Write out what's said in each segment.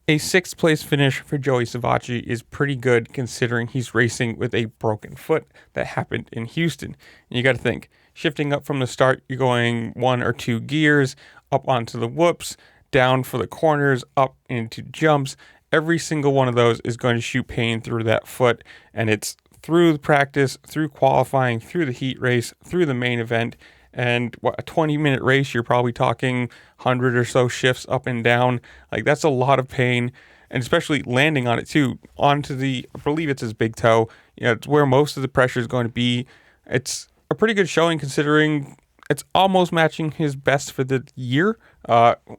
A sixth place finish for Joey Savatgy is pretty good considering he's racing with a broken foot that happened in Houston. And you got to think, shifting up from the start, you're going one or two gears, up onto the whoops, down for the corners, up into jumps. Every single one of those is going to shoot pain through that foot, and it's through the practice, through qualifying, through the heat race, through the main event. And a 20-minute race, you're probably talking 100 or so shifts up and down. Like, that's a lot of pain, and especially landing on it too, onto I believe it's his big toe. It's where most of the pressure is going to be. It's a pretty good showing considering it's almost matching his best for the year,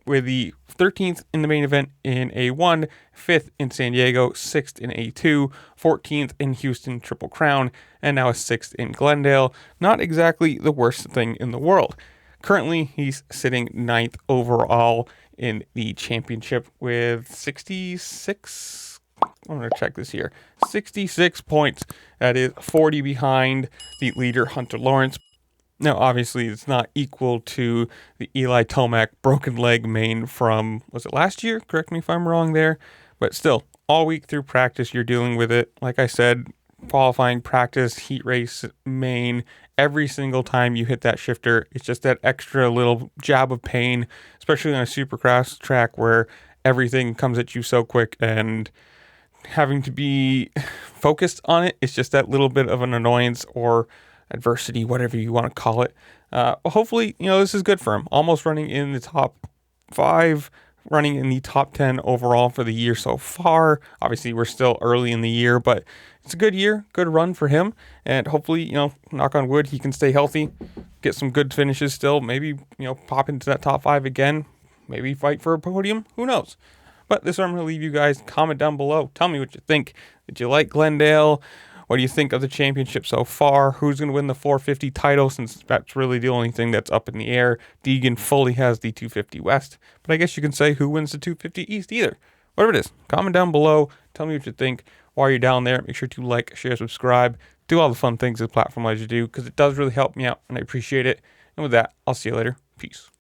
with the 13th in the main event in A1, 5th in San Diego, 6th in A2, 14th in Houston Triple Crown, and now a 6th in Glendale. Not exactly the worst thing in the world. Currently, he's sitting 9th overall in the championship with 66. I'm going to check this here. 66 points. That is 40 behind the leader, Hunter Lawrence. Now, obviously, it's not equal to the Eli Tomac broken leg main from, was it last year? Correct me if I'm wrong there. But still, all week through practice, you're dealing with it. Like I said, qualifying, practice, heat race, main, every single time you hit that shifter, it's just that extra little jab of pain, especially on a supercross track where everything comes at you so quick, and having to be focused on it, it's just that little bit of an annoyance or adversity, whatever you want to call it. Hopefully, this is good for him. Almost running in the top 5, running in the top 10 overall for the year so far. Obviously, we're still early in the year, but it's a good year, good run for him. And hopefully, knock on wood, he can stay healthy, get some good finishes still. Maybe, pop into that top 5 again. Maybe fight for a podium. Who knows? But this is where I'm going to leave you guys. Comment down below. Tell me what you think. Did you like Glendale? What do you think of the championship so far? Who's going to win the 450 title, since that's really the only thing that's up in the air? Deegan fully has the 250 West, but I guess you can say who wins the 250 East either. Whatever it is, comment down below. Tell me what you think. While you're down there, make sure to like, share, subscribe. Do all the fun things the platform allows you to do, because it does really help me out, and I appreciate it. And with that, I'll see you later. Peace.